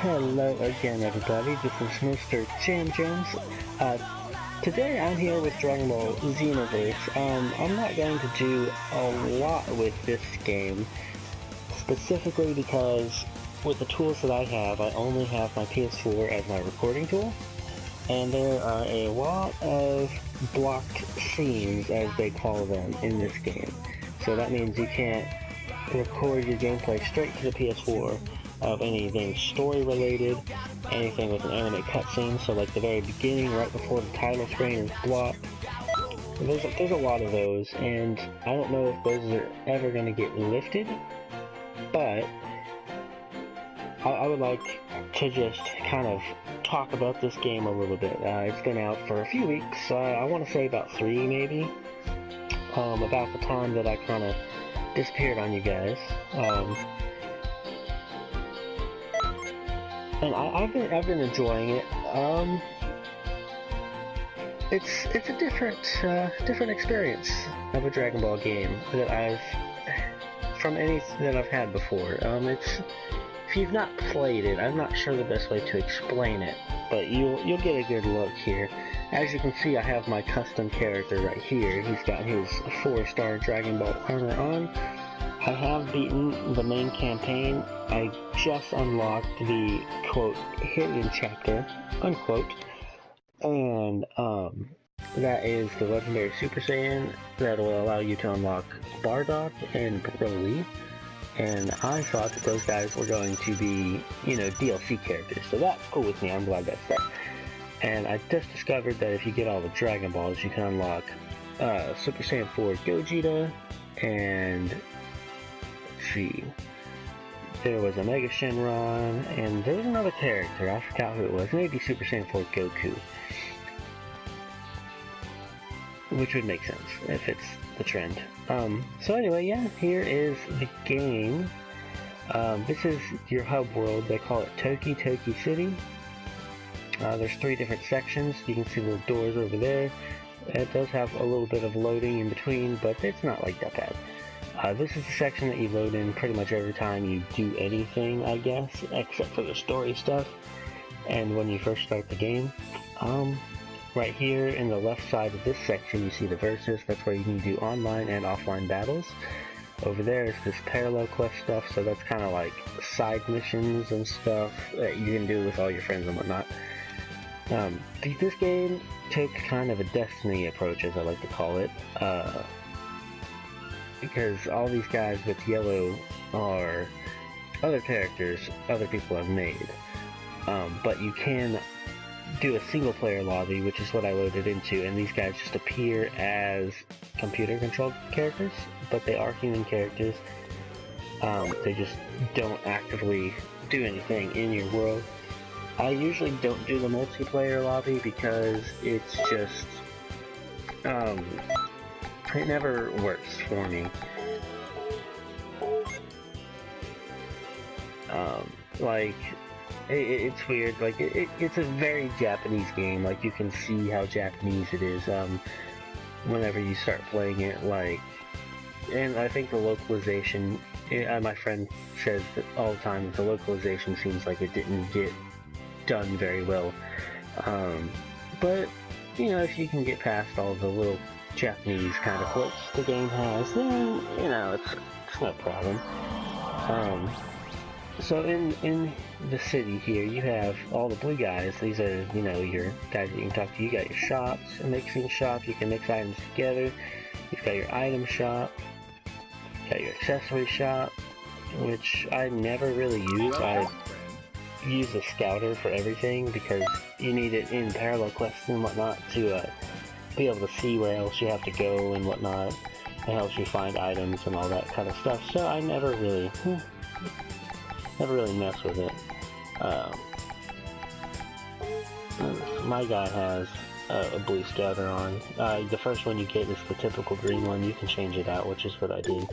Hello again, everybody. This is Mr. Jam Jams. Today I'm here with Dragon Ball Xenoverse. I'm not going to do a lot with this game, specifically because with the tools that I have, I only have my PS4 as my recording tool, and there are a lot of blocked scenes, as they call them, in this game. So that means you can't record your gameplay straight to the PS4 of anything story related, anything with an anime cutscene, so like the very beginning, right before the title screen is blocked. There's a lot of those, and I don't know if those are ever going to get lifted, but I would like to just kind of talk about this game a little bit. It's been out for a few weeks, I want to say about 3 maybe, about the time that I kind of disappeared on you guys. And I've been enjoying it. It's a different experience of a Dragon Ball game that I've had before. If you've not played it, I'm not sure the best way to explain it, but you'll get a good look here. As you can see, I have my custom character right here. He's got his 4-star Dragon Ball armor on. I have beaten the main campaign. I just unlocked the, quote, hidden chapter, unquote, and that is the legendary Super Saiyan that will allow you to unlock Bardock and Broly, and I thought that those guys were going to be, DLC characters, so that's cool with me. I'm glad that's there. And I just discovered that if you get all the Dragon Balls, you can unlock Super Saiyan 4 Gogeta, and let's see, there was a Mega Shenron, and there was another character, I forgot who it was, maybe Super Saiyan 4 Goku, which would make sense if it's the trend. So anyway, yeah, here is the game. This is your hub world. They call it Toki City. There's 3 different sections. You can see little doors over there. It does have a little bit of loading in between, but it's not like that bad. This is the section that you load in pretty much every time you do anything, I guess, except for the story stuff, and when you first start the game. Right here in the left side of this section, you see the verses. That's where you can do online and offline battles. Over there is this parallel quest stuff, so that's kind of like side missions and stuff that you can do with all your friends and whatnot. This game took kind of a Destiny approach, as I like to call it, because all these guys with yellow are other characters other people have made. But you can do a single player lobby, which is what I loaded into, and these guys just appear as computer controlled characters, but they are human characters. They just don't actively do anything in your world. I usually don't do the multiplayer lobby because it's just, it never works for me. It's weird, like, it's a very Japanese game, like, you can see how Japanese it is, whenever you start playing it, like, and I think the localization, my friend says that all the time, the localization seems like it didn't get done very well, but, if you can get past all the little Japanese kind of quirks the game has, then, it's no problem. So in the city here, you have all the blue guys. These are, your guys that you can talk to. You got your shops, a mixing shop. You can mix items together. You've got your item shop. You got your accessory shop, which I never really use. I use a scouter for everything because you need it in parallel quests and whatnot to be able to see where else you have to go and whatnot. It helps you find items and all that kind of stuff. So I never really mess with it. My guy has a blue scouter on. The first one you get is the typical green one. You can change it out, which is what I did.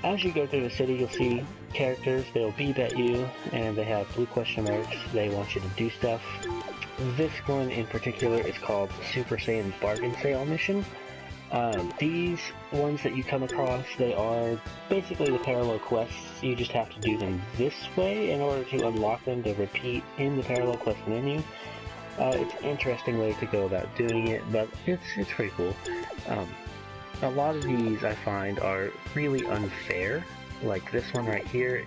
As you go through the city, you'll see characters. They'll beep at you, and they have blue question marks. They want you to do stuff. This one in particular is called Super Saiyan Bargain Sale Mission. These ones that you come across, they are basically the parallel quests. You just have to do them this way in order to unlock them to repeat in the parallel quest menu. It's an interesting way to go about doing it, but it's pretty cool. A lot of these I find are really unfair. Like this one right here,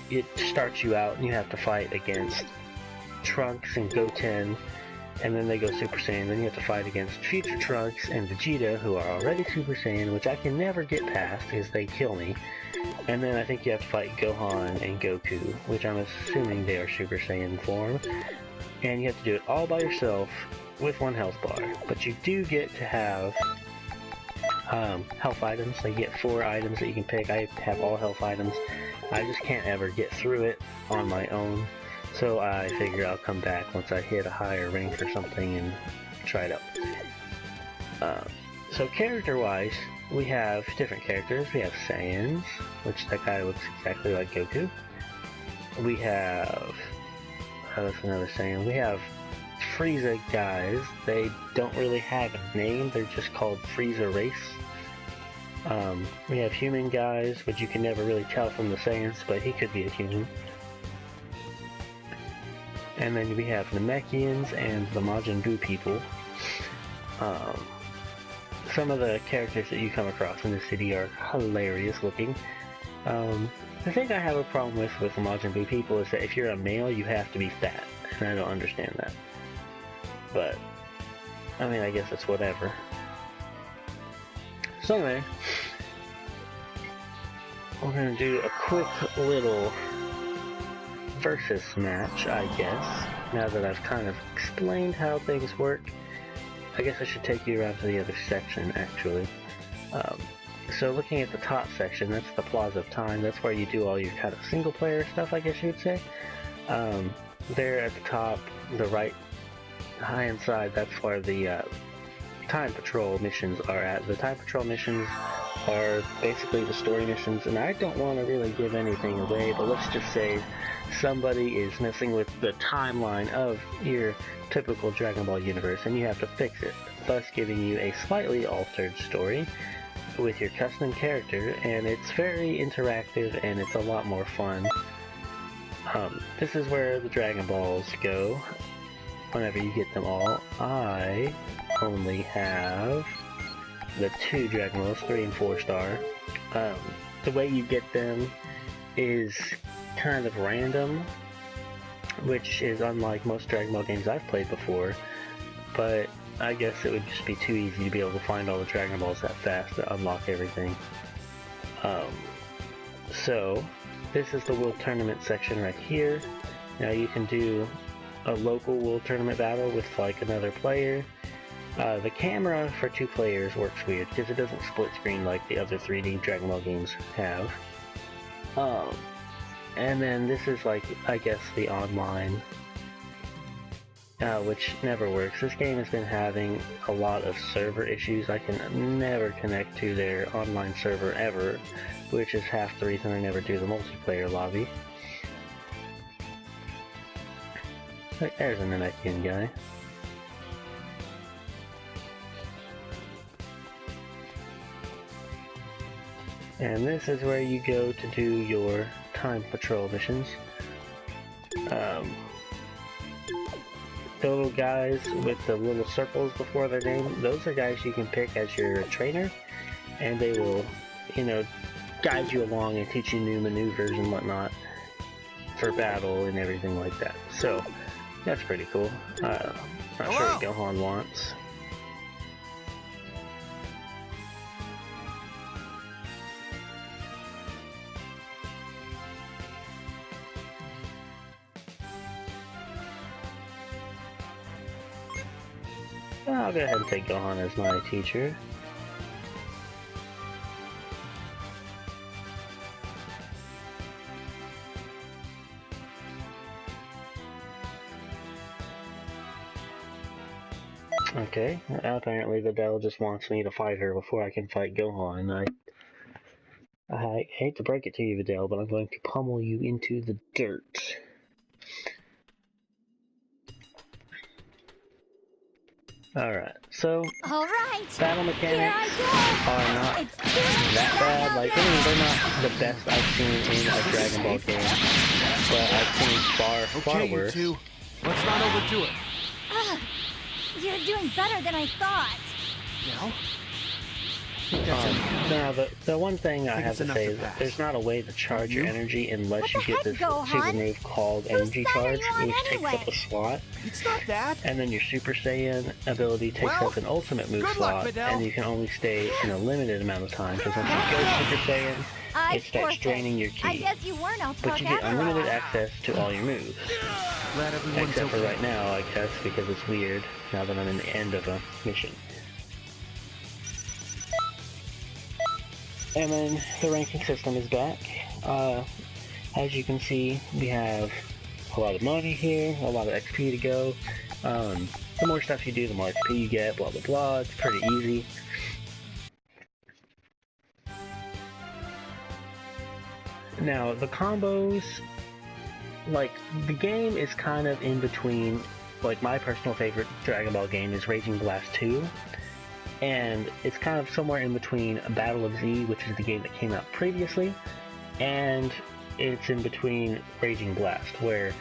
it starts you out and you have to fight against Trunks and Goten, and then they go Super Saiyan. Then you have to fight against Future Trunks and Vegeta, who are already Super Saiyan, which I can never get past because they kill me. And then I think you have to fight Gohan and Goku, which I'm assuming they are Super Saiyan form. And you have to do it all by yourself with one health bar. But you do get to have health items. So you get 4 items that you can pick. I have all health items. I just can't ever get through it on my own. So I figure I'll come back once I hit a higher rank or something and try it out. So character-wise, we have different characters. We have Saiyans, which that guy looks exactly like Goku. We have... that's another Saiyan. We have Frieza guys. They don't really have a name. They're just called Frieza race. We have human guys, which you can never really tell from the Saiyans, but he could be a human. And then we have Namekians and the Majin Buu people. Some of the characters that you come across in the city are hilarious looking. The thing I have a problem with the Majin Buu people is that if you're a male, you have to be fat, and I don't understand that. But, I mean, I guess it's whatever. So anyway, we're gonna do a quick little versus match, I guess. Now that I've kind of explained how things work, I guess I should take you around to the other section, actually. So looking at the top section, that's the Plaza of Time. That's where you do all your kind of single-player stuff, I guess you would say. There at the top, the right hand side, that's where the Time Patrol missions are at. The Time Patrol missions are basically the story missions, and I don't want to really give anything away, but let's just say somebody is messing with the timeline of your typical Dragon Ball universe, and you have to fix it, thus giving you a slightly altered story with your custom character, and it's very interactive and it's a lot more fun. This is where the Dragon Balls go whenever you get them all. I only have the 2 Dragon Balls, 3 and 4 star. The way you get them is kind of random, which is unlike most Dragon Ball games I've played before, but I guess it would just be too easy to be able to find all the Dragon Balls that fast to unlock everything. So, this is the World Tournament section right here. Now you can do a local World Tournament battle with like another player. The camera for 2 players works weird because it doesn't split screen like the other 3D Dragon Ball games have. And then this is like, I guess, the online, which never works. This game has been having a lot of server issues. I can never connect to their online server ever, which is half the reason I never do the multiplayer lobby. There's an Namekian guy. And this is where you go to do your Time Patrol missions. The little guys with the little circles before their name, those are guys you can pick as your trainer, and they will, you know, guide you along and teach you new maneuvers and whatnot for battle and everything like that. So, that's pretty cool. Not sure what Gohan wants. I'll go ahead and take Gohan as my teacher. Okay, apparently Videl just wants me to fight her before I can fight Gohan. I hate to break it to you, Videl, but I'm going to pummel you into the dirt. Alright, so Alright, battle here mechanics I are not go! It's too that bad. Like, I mean, they're not the best I've seen in a Dragon Ball game, but I've seen far worse. You two. Let's not overdo it. You're doing better than I thought. Now? I think that's enough. Now, the one thing I have to enough say to is that pass. there's not a way to charge your energy unless you get the this heck, Gohan? super move called Whose Energy side are Charge, you on which anyway? takes up a slot. It's not that. And then your Super Saiyan ability takes Well, up an ultimate move good luck, slot, Videl. and you can only stay in a limited amount of time, because once you go Super Saiyan, it starts draining your I ki. guess you weren't out But you get unlimited access to all your moves. Glad everyone's Except for okay. right now, I guess, because it's weird, now that I'm in the end of a mission. And then the ranking system is back. As you can see, we have a lot of money here, a lot of XP to go. The more stuff you do, the more XP you get, blah blah blah. It's pretty easy. Now, the combos, like, the game is kind of in between, like, my personal favorite Dragon Ball game is Raging Blast 2. And it's kind of somewhere in between Battle of Z, which is the game that came out previously, and it's in between Raging Blast, where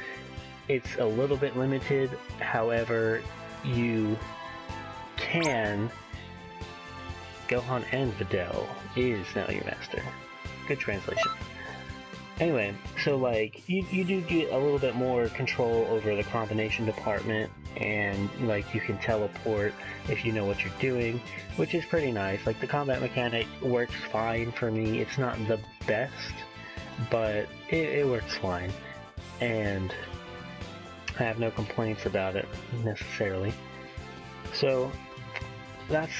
it's a little bit limited. However, you can... Gohan and Videl is now your master. Good translation. Anyway, so like, you do get a little bit more control over the combination department, and like, you can teleport if you know what you're doing, which is pretty nice. Like, the combat mechanic works fine for me. It's not the best, but it works fine, and I have no complaints about it necessarily. So that's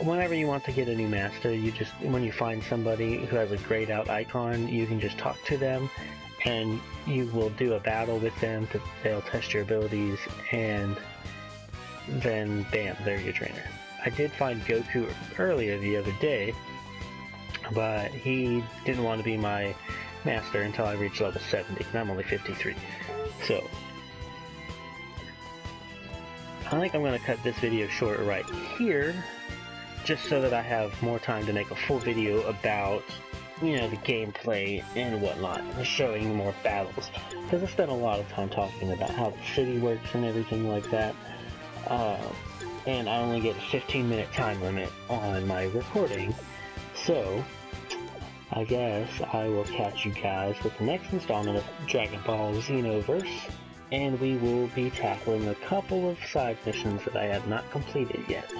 whenever you want to get a new master, you just, when you find somebody who has a grayed out icon, you can just talk to them and you will do a battle with them. They'll test your abilities, and then bam, they're your trainer. I did find Goku earlier the other day, but he didn't want to be my master until I reached level 70, and I'm only 53. So I think I'm going to cut this video short right here, just so that I have more time to make a full video about, you know, the gameplay and whatnot, showing more battles, because I spent a lot of time talking about how the city works and everything like that, and I only get a 15-minute time limit on my recording, so I guess I will catch you guys with the next installment of Dragon Ball Xenoverse, and we will be tackling a couple of side missions that I have not completed yet.